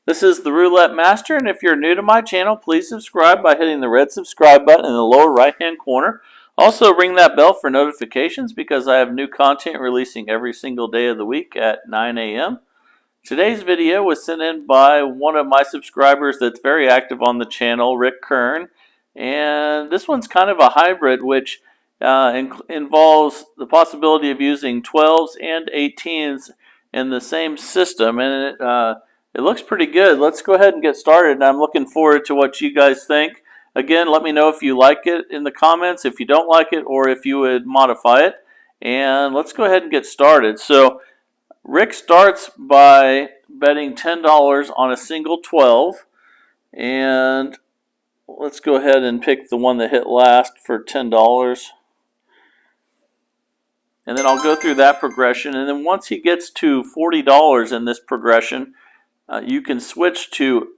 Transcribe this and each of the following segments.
This is the Roulette Master, and if you're new to my channel, please subscribe by hitting the red subscribe button in the lower right hand corner. Also ring that bell for notifications because I have new content releasing every single day of the week at 9 a.m. Today's video was sent in by one of my subscribers that's very active on the channel, Rick Kern, and this one's kind of a hybrid which involves the possibility of using 12s and 18s in the same system, and it looks pretty good. Let's go ahead and get started, and I'm looking forward to what you guys think. Again, let me know if you like it in the comments, if you don't like it, or if you would modify it. And let's go ahead and get started. So Rick starts by betting $10 on a single 12, and let's go ahead and pick the one that hit last for $10. And then I'll go through that progression, and then once he gets to $40 in this progression, you can switch to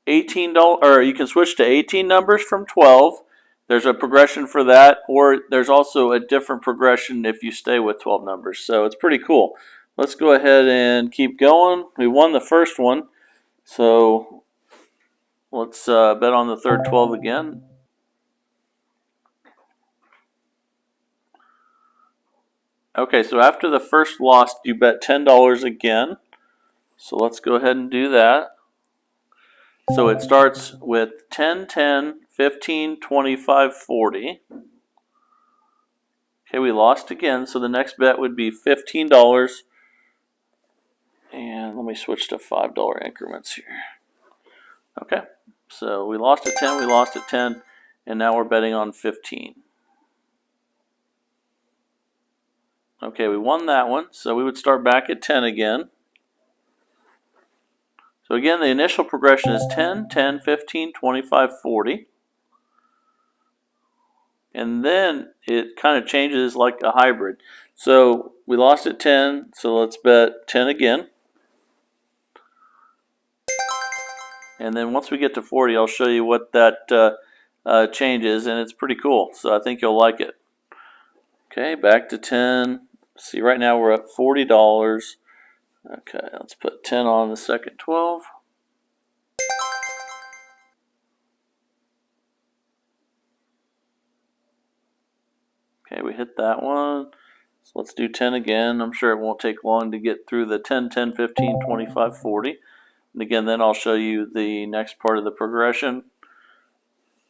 $18, or you can switch to 18 numbers from 12. There's a progression for that, or there's also a different progression if you stay with 12 numbers. So it's pretty cool. Let's go ahead and keep going. We won the first one, so let's bet on the third 12 again. Okay, so after the first loss, you bet $10 again. So let's go ahead and do that. So it starts with 10, 10, 15, 25, 40. Okay, we lost again, so the next bet would be $15. And let me switch to $5 increments here. Okay, so we lost at 10, we lost at 10, and now we're betting on 15. Okay, we won that one, so we would start back at 10 again. So again, the initial progression is 10, 10, 15, 25, 40. And then it kind of changes like a hybrid. So we lost at 10, so let's bet 10 again. And then once we get to 40, I'll show you what that changes, and it's pretty cool. So I think you'll like it. Okay, back to 10. See, right now we're at $40. Okay, let's put 10 on the second 12. Okay, we hit that one. So let's do 10 again. I'm sure it won't take long to get through the 10, 10, 15, 25, 40. And again, then I'll show you the next part of the progression.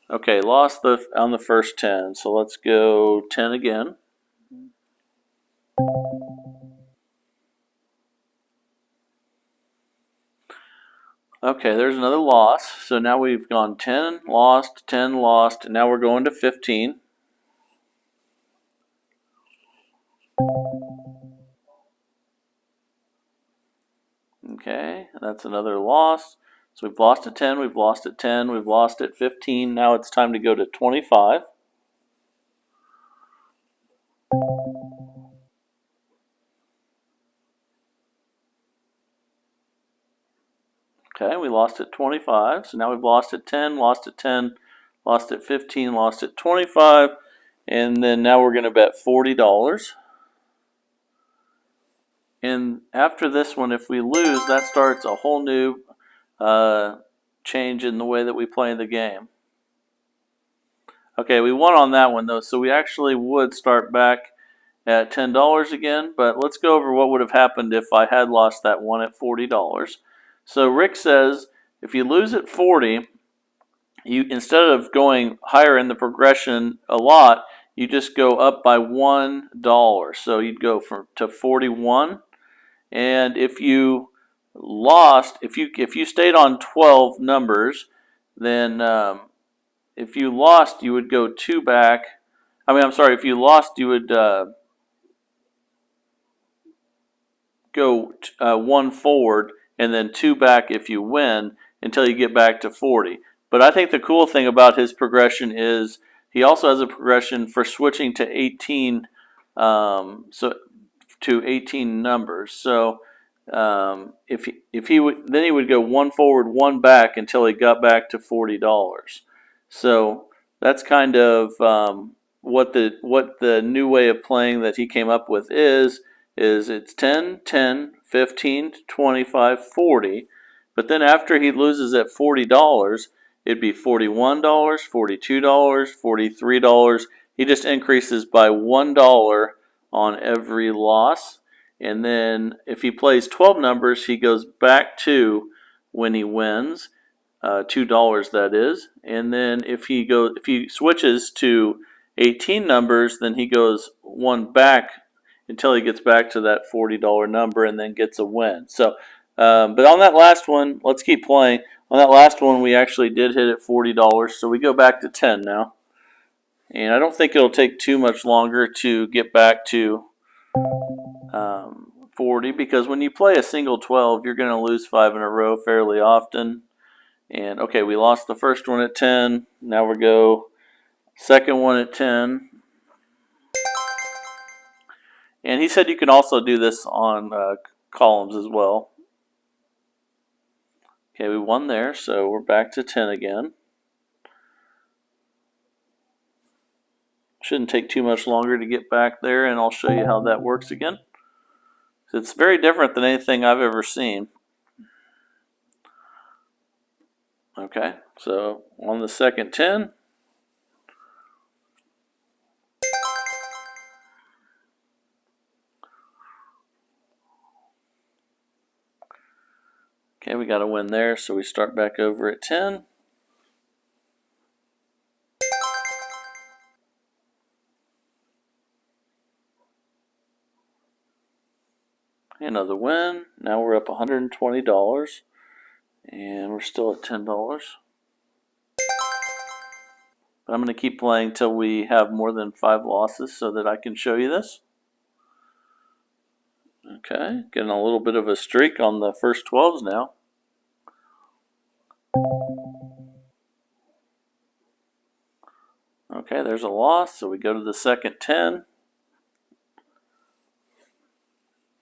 Okay, lost on the first 10. So let's go 10 again. Okay, there's another loss. So now we've gone 10, lost, and now we're going to 15. Okay, that's another loss. So we've lost at 10, we've lost at 10, we've lost at 15. Now it's time to go to 25. Okay, we lost at 25, so now we've lost at 10, lost at 10, lost at 15, lost at 25, and then now we're going to bet $40. And after this one, if we lose, that starts a whole new change in the way that we play the game. Okay, we won on that one though, so we actually would start back at $10 again, but let's go over what would have happened if I had lost that one at $40. So Rick says if you lose at 40, you instead of going higher in the progression a lot, you just go up by $1. So you'd go to 41. And if you lost, if you stayed on 12 numbers, then if you lost, you would go 2 back. If you lost, you would go 1 forward and then 2 back if you win until you get back to 40. But I think the cool thing about his progression is he also has a progression for switching to 18, to 18 numbers. So if he would, then he would go 1 forward, 1 back until he got back to $40. So that's kind of what the new way of playing that he came up with is it's 10, 10, 15, 25, 40. But then after he loses at $40, it'd be $41, $42, $43. He just increases by $1 on every loss. And then if he plays 12 numbers, he goes back to when he wins, $2 that is. And then if he switches to 18 numbers, then he goes one back until he gets back to that $40 number and then gets a win. So, but on that last one, let's keep playing. On that last one, we actually did hit at $40, so we go back to 10 now. And I don't think it'll take too much longer to get back to 40, because when you play a single 12, you're going to lose 5 in a row fairly often. And okay, we lost the first one at 10. Now we go second one at 10. And he said you can also do this on columns as well. Okay, we won there, so we're back to 10 again. Shouldn't take too much longer to get back there, and I'll show you how that works again. It's very different than anything I've ever seen. Okay, so on the second 10. Okay, we got a win there, so we start back over at 10. Another win. Now we're up $120, and we're still at $10. But I'm going to keep playing till we have more than 5 losses so that I can show you this. Okay, getting a little bit of a streak on the first 12s now. Okay, there's a loss, so we go to the second 10.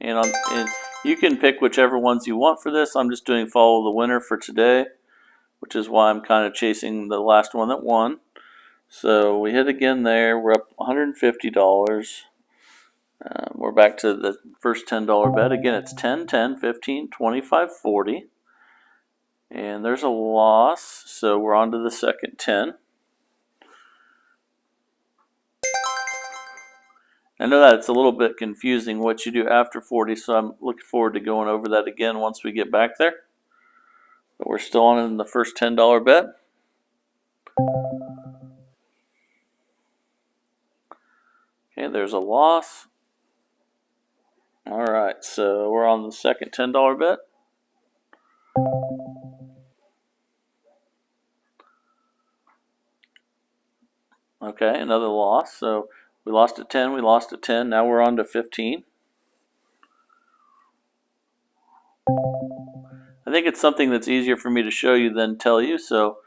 And you can pick whichever ones you want for this. I'm just doing follow the winner for today, which is why I'm kind of chasing the last one that won. So we hit again there. We're up $150. We're back to the first $10 bet. Again, it's 10, 10, 15, 25, 40. And there's a loss, so we're on to the second 10. I know that it's a little bit confusing what you do after 40, so I'm looking forward to going over that again once we get back there. But we're still on in the first $10 bet. Okay, there's a loss. Alright, so we're on the second $10 bet. Okay, another loss. So we lost at 10, we lost at 10. Now we're on to 15. I think it's something that's easier for me to show you than tell you, so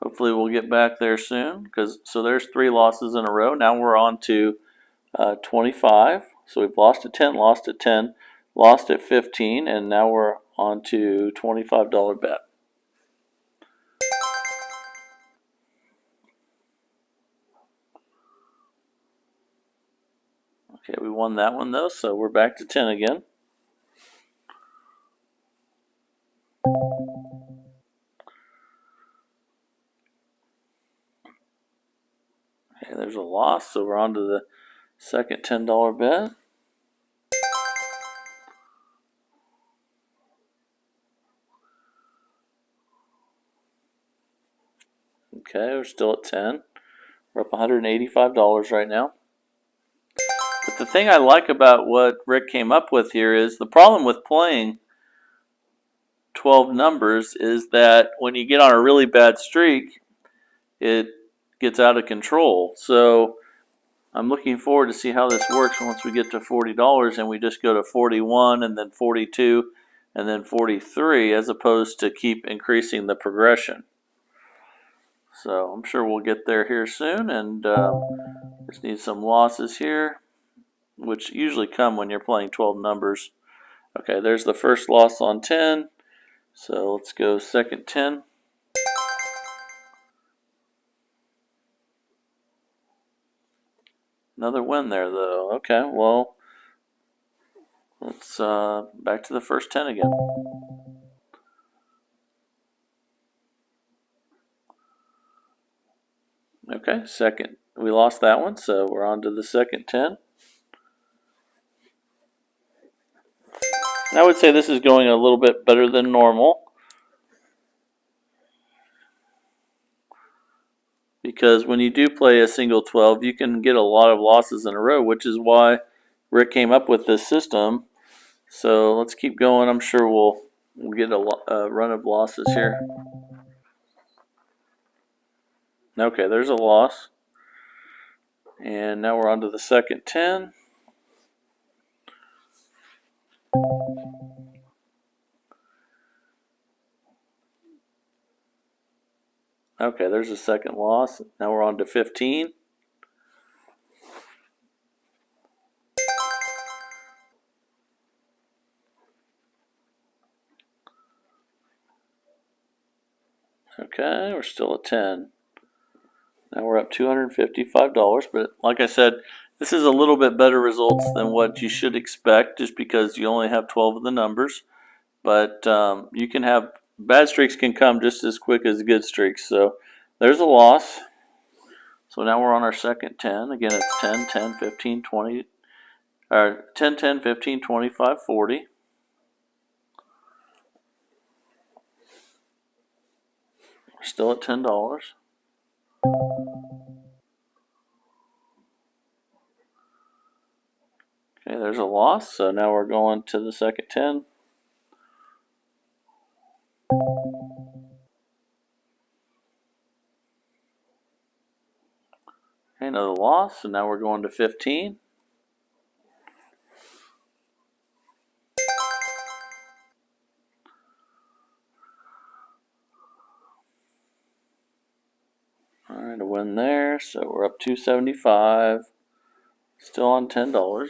hopefully we'll get back there soon. So there's 3 losses in a row. Now we're on to 25. So we've lost at 10, lost at 10, lost at 15, and now we're on to $25 bet. Okay, we won that one though, so we're back to 10 again. Okay, there's a loss, so we're on to the second $10 bet. Okay, we're still at 10. We're up $185 right now. But the thing I like about what Rick came up with here is the problem with playing 12 numbers is that when you get on a really bad streak, it gets out of control. So I'm looking forward to see how this works once we get to $40 and we just go to 41 and then 42 and then 43, as opposed to keep increasing the progression. So I'm sure we'll get there here soon, and just need some losses here, which usually come when you're playing 12 numbers. Okay, there's the first loss on 10. So let's go second 10. Another win there though. Okay, well, let's back to the first 10 again. Okay, second. We lost that one, so we're on to the second 10. And I would say this is going a little bit better than normal, because when you do play a single 12, you can get a lot of losses in a row, which is why Rick came up with this system. So let's keep going. I'm sure we'll get a run of losses here. Okay, there's a loss. And now we're on to the second 10. Okay, there's a second loss. Now we're on to 15. Okay, we're still at 10. Now we're up $255, but like I said, this is a little bit better results than what you should expect just because you only have 12 of the numbers. But you can have, bad streaks can come just as quick as good streaks. So there's a loss. So now we're on our second 10. Again, it's 10, 10, 15, 20, or 10, 10, 15, 25, 40. We're still at $10. Okay, there's a loss. So now we're going to the second 10. Okay, another loss. So now we're going to 15. Alright, a win there. So we're up $275. Still on $10.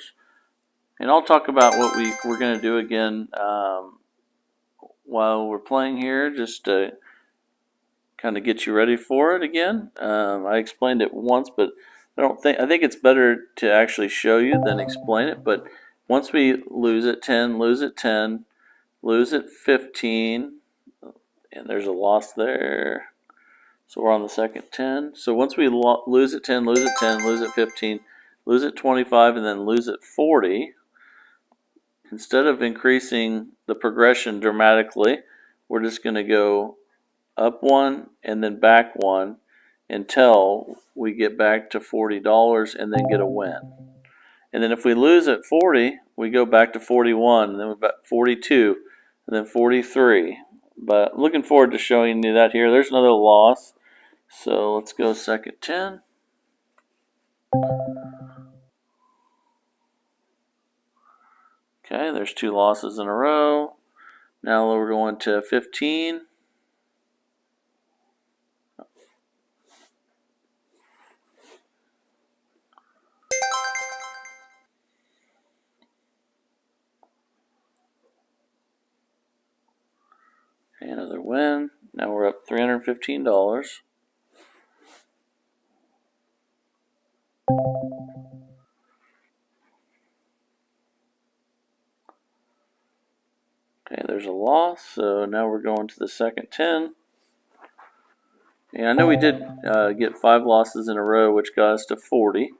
And I'll talk about what we're going to do again while we're playing here, just to kind of get you ready for it again. I explained it once, but I think it's better to actually show you than explain it. But once we lose at 10, lose at 10, lose at 15, and there's a loss there. So we're on the second 10. So once we lose at 10, lose at 10, lose at 15, lose at 25, and then lose at 40, instead of increasing the progression dramatically, we're just going to go up one and then back one until we get back to $40 and then get a win. And then if we lose at 40, we go back to 41, and then we're back 42, and then 43. But looking forward to showing you that here. There's another loss. So let's go second 10. Okay, there's two losses in a row. Now we're going to 15. Okay, another win. Now we're up $315. Okay, there's a loss, so now we're going to the second 10. And I know we did get 5 losses in a row, which got us to 40.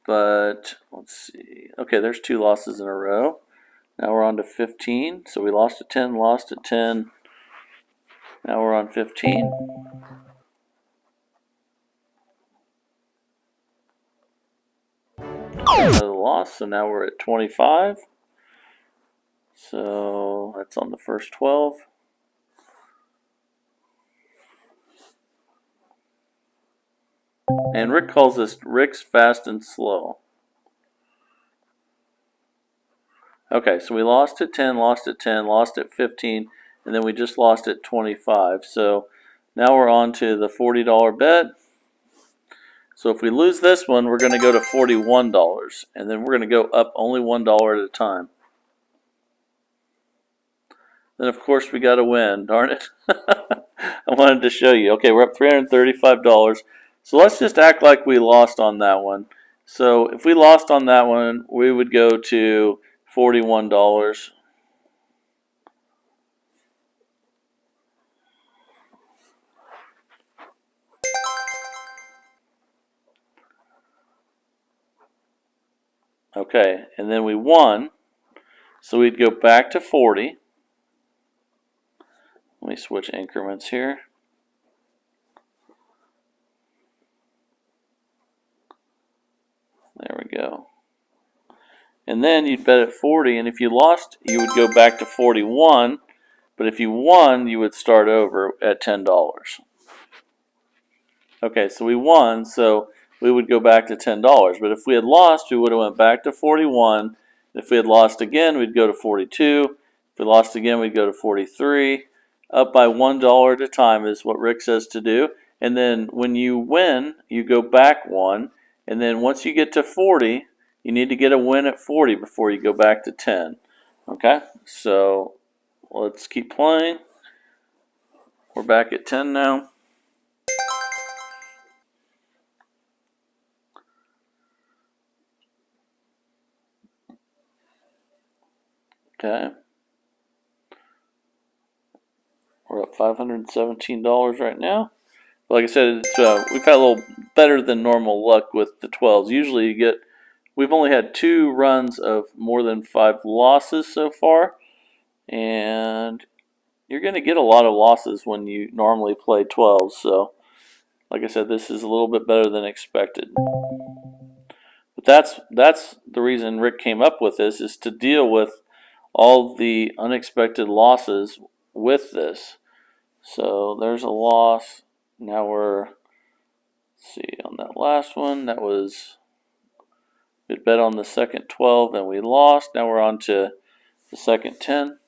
But let's see. Okay, there's 2 losses in a row. Now we're on to 15. So we lost at 10, lost at 10. Now we're on 15. Another loss, so now we're at 25. So that's on the first 12. And Rick calls this Rick's Fast and Slow. Okay, so we lost at 10, lost at 10, lost at 15, and then we just lost at 25. So now we're on to the $40 bet. So if we lose this one, we're going to go to $41, and then we're going to go up only $1 at a time. Then of course we got to win, darn it. I wanted to show you. Okay, we're up $335. So let's just act like we lost on that one. So if we lost on that one, we would go to $41. Okay, and then we won, so we'd go back to 40. Let me switch increments here. There we go. And then you'd bet at 40, and if you lost, you would go back to 41. But if you won, you would start over at $10. Okay, so we won, so we would go back to $10. But if we had lost, we would have went back to 41. If we had lost again, we'd go to 42. If we lost again, we'd go to 43. Up by $1 at a time is what Rick says to do. And then when you win, you go back one. And then once you get to 40, you need to get a win at 40 before you go back to 10. Okay, so let's keep playing. We're back at 10 now. Okay. We're up $517 right now. But like I said, we've had a little better than normal luck with the 12s. Usually we've only had 2 runs of more than 5 losses so far. And you're going to get a lot of losses when you normally play 12s. So, like I said, this is a little bit better than expected. But that's the reason Rick came up with this, is to deal with all the unexpected losses with this. So there's a loss. Now let's see, on that last one, that was, we bet on the second 12 and we lost. Now we're on to the second 10.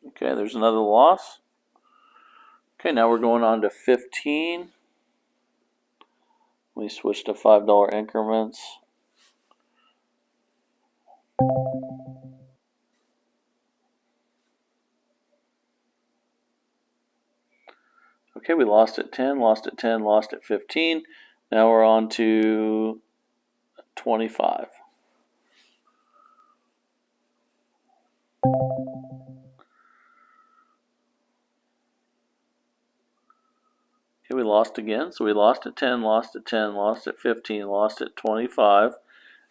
Okay, there's another loss. Okay, now we're going on to 15. We switch to $5 increments. Okay, we lost at 10, lost at 10, lost at 15. Now we're on to 25. Okay, we lost again. So we lost at 10, lost at 10, lost at 15, lost at 25.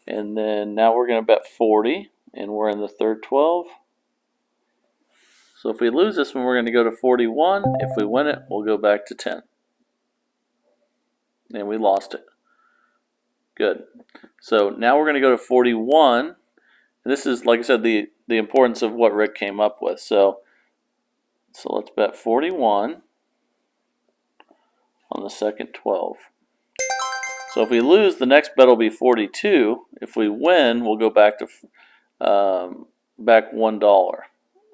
And then now we're going to bet 40, and we're in the third 12. So if we lose this one, we're going to go to 41. If we win it, we'll go back to 10. And we lost it. Good. So now we're going to go to 41. And this is, like I said, the importance of what Rick came up with. So let's bet 41 on the second 12. So if we lose, the next bet will be 42. If we win, we'll go back to back $1.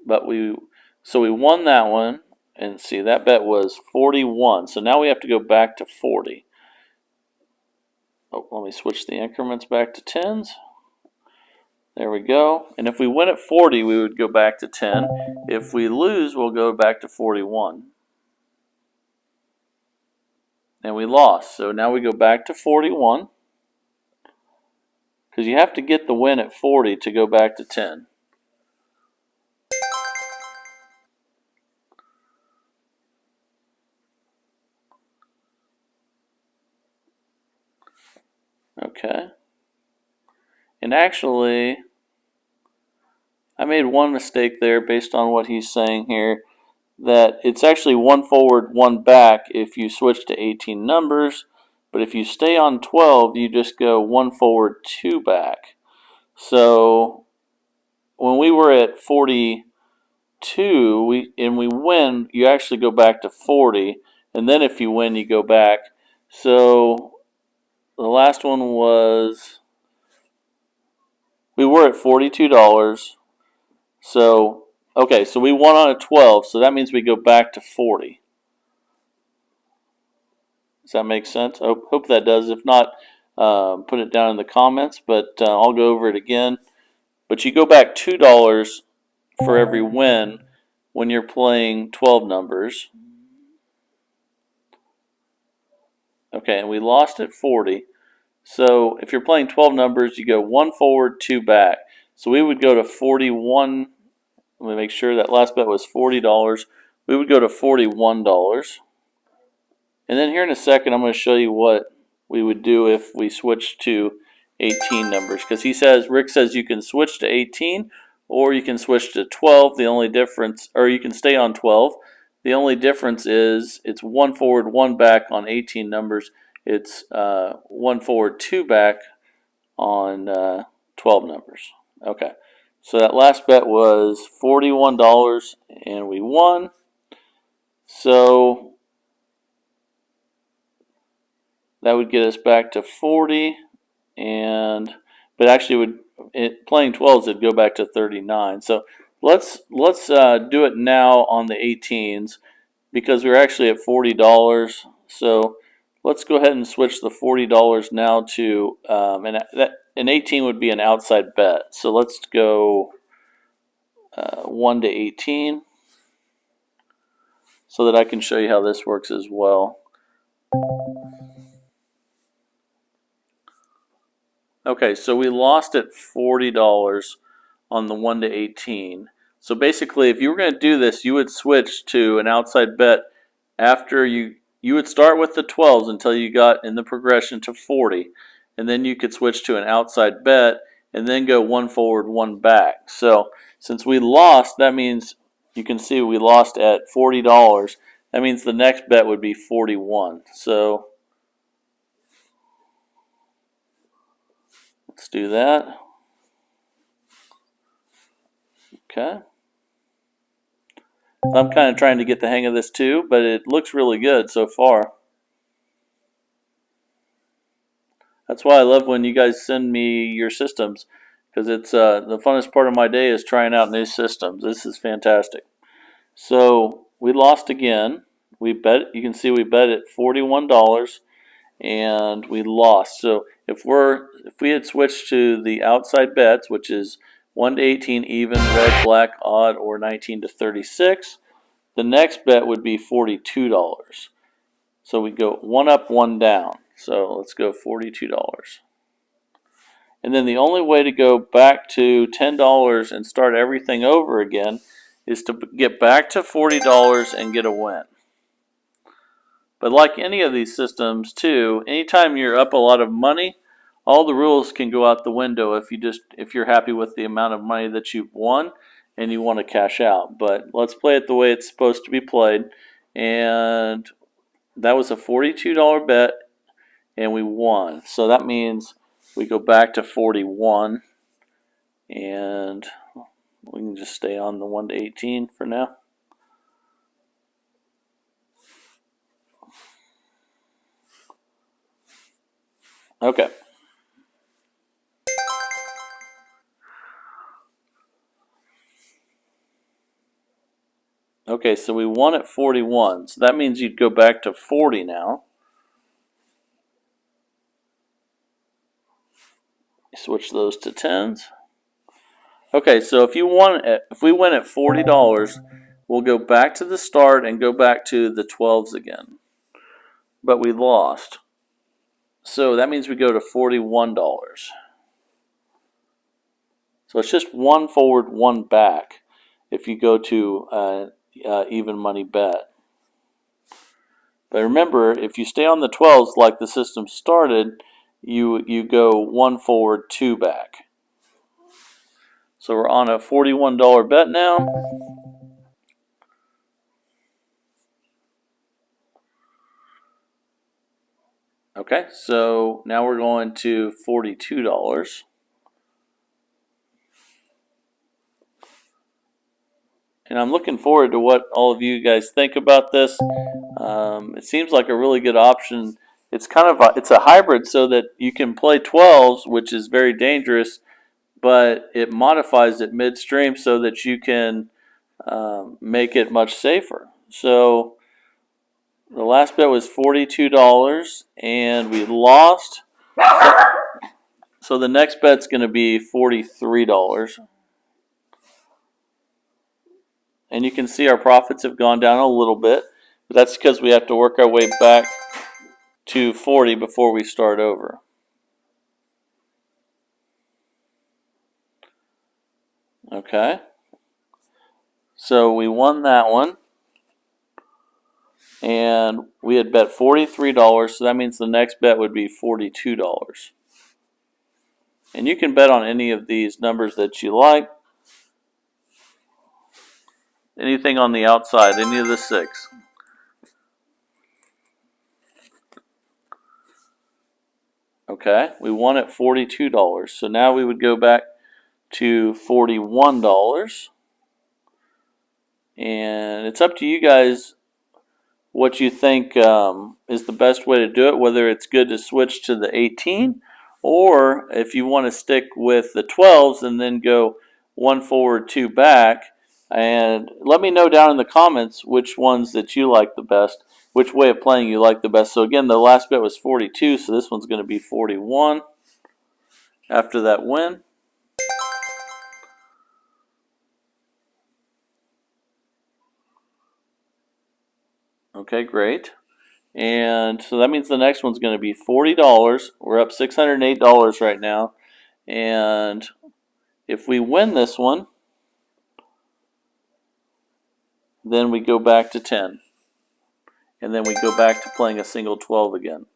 But we won that one, and see, that bet was 41. So now we have to go back to 40. Oh, let me switch the increments back to 10s. There we go. And if we win at 40, we would go back to 10. If we lose, we'll go back to 41. And we lost. So now we go back to 41. Because you have to get the win at 40 to go back to 10. Okay. And actually, I made one mistake there based on what he's saying here, that it's actually 1 forward, 1 back if you switch to 18 numbers, but if you stay on 12, you just go 1 forward, 2 back. So when we were at 42, we win, you actually go back to 40, and then if you win, you go back. So the last one was, we were at $42. So, okay, so we won on a 12, so that means we go back to 40. Does that make sense? I hope that does. If not, put it down in the comments, but I'll go over it again. But you go back $2 for every win when you're playing 12 numbers. Okay, and we lost at 40. So if you're playing 12 numbers, you go 1 forward, 2 back. So we would go to 41. Let me make sure that last bet was $40. We would go to $41. And then here in a second, I'm going to show you what we would do if we switched to 18 numbers. Because Rick says you can switch to 18 or you can switch to 12. The only difference, or you can stay on 12. The only difference is it's 1 forward, 1 back on 18 numbers. It's 1 forward, 2 back on 12 numbers. Okay, so that last bet was $41 and we won. So that would get us back to 40, but actually playing 12s it'd go back to 39. So let's do it now on the 18s because we're actually at $40. So let's go ahead and switch the $40 now to an 18 would be an outside bet. So let's go 1 to 18 so that I can show you how this works as well. Okay, so we lost at $40 on the 1 to 18. So basically, if you were going to do this, you would switch to an outside bet after you would start with the 12s until you got in the progression to 40, and then you could switch to an outside bet and then go 1 forward, 1 back. So since we lost, that means you can see we lost at $40. That means the next bet would be 41. So let's do that. Okay. I'm kind of trying to get the hang of this too, but it looks really good so far. That's why I love when you guys send me your systems, because it's the funnest part of my day is trying out new systems. This is fantastic. So we lost again. You can see we bet at $41 and we lost. So if we had switched to the outside bets, which is 1 to 18 even, red, black, odd, or 19 to 36, the next bet would be $42. So we go 1 up, 1 down. So let's go $42. And then the only way to go back to $10 and start everything over again is to get back to $40 and get a win. But like any of these systems too, anytime you're up a lot of money, all the rules can go out the window if you're happy with the amount of money that you've won and you want to cash out. But let's play it the way it's supposed to be played. And that was a $42 bet and we won. So that means we go back to 41 and we can just stay on the 1 to 18 for now. Okay. Okay, so we won at 41. So that means you'd go back to 40 now. Switch those to 10s. Okay, so if we win at $40, we'll go back to the start and go back to the 12s again. But we lost. So that means we go to $41. So it's just 1 forward, 1 back if you go to even money bet. But remember, if you stay on the 12s like the system started, you go 1 forward, 2 back. So we're on a $41 bet now. Okay, so now we're going to $42. And I'm looking forward to what all of you guys think about this. It seems like a really good option. It's it's a hybrid so that you can play 12s, which is very dangerous, but it modifies it midstream so that you can make it much safer. So the last bet was $42 and we lost. So the next bet's going to be $43. And you can see our profits have gone down a little bit, but that's because we have to work our way back to 40 before we start over. Okay. So we won that one. and we had bet $43, so that means the next bet would be $42. And you can bet on any of these numbers that you like. Anything on the outside, any of the 6. Okay, we won at $42. So now we would go back to $41. And it's up to you guys what you think is the best way to do it, whether it's good to switch to the 18 or if you want to stick with the 12s and then go 1 forward, 2 back. And let me know down in the comments which ones that you like the best, which way of playing you like the best. So again, the last bet was 42, so this one's going to be 41 after that win. Okay, great. And so that means the next one's going to be $40. We're up $608 right now. And if we win this one, then we go back to 10. And then we go back to playing a single 12 again.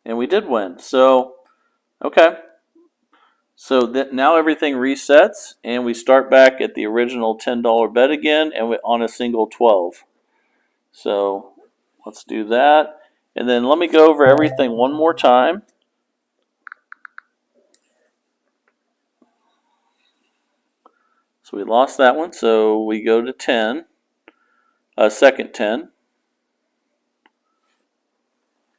And we did win. So, okay. So now everything resets, and we start back at the original $10 bet again, and on a single 12. So let's do that. And then let me go over everything one more time. So we lost that one, so we go to 10, second 10.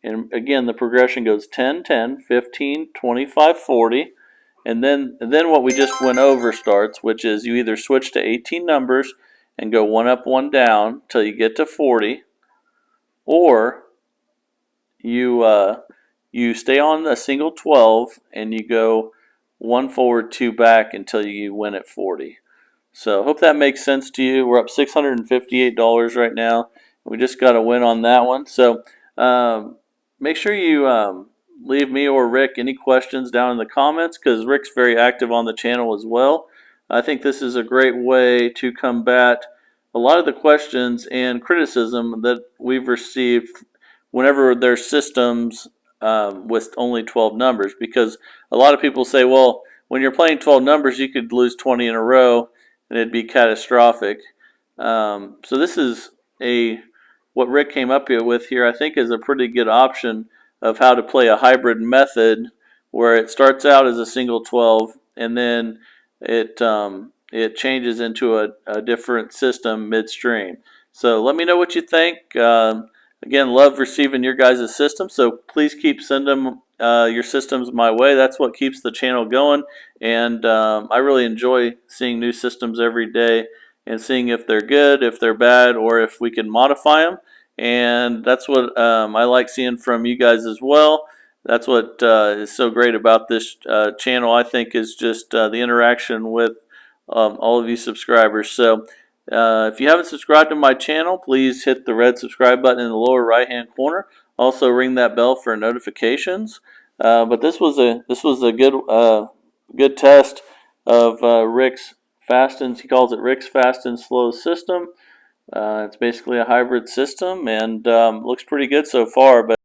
And again, the progression goes 10, 10, 15, 25, 40. And then what we just went over starts, which is you either switch to 18 numbers and go 1 up, 1 down till you get to 40, or you stay on a single 12 and you go 1 forward, 2 back until you win at 40. So hope that makes sense to you. We're up $658 right now. We just got a win on that one. So make sure you leave me or Rick any questions down in the comments, because Rick's very active on the channel as well. I think this is a great way to combat a lot of the questions and criticism that we've received whenever there's systems with only 12 numbers, because a lot of people say, well, when you're playing 12 numbers, you could lose 20 in a row and it'd be catastrophic. So this is what Rick came up with here, I think, is a pretty good option of how to play a hybrid method where it starts out as a single 12 and then it changes into a different system midstream. So let me know what you think. Again, love receiving your guys' systems, so please keep sending your systems my way. That's what keeps the channel going, and I really enjoy seeing new systems every day and seeing if they're good, if they're bad, or if we can modify them. And that's what I like seeing from you guys as well. That's what is so great about this channel, I think, is just the interaction with all of you subscribers. So if you haven't subscribed to my channel, please hit the red subscribe button in the lower right hand corner. Also ring that bell for notifications. But this was a good test of Rick's fast and he calls it Rick's fast and slow system. It's basically a hybrid system, and looks pretty good so far. But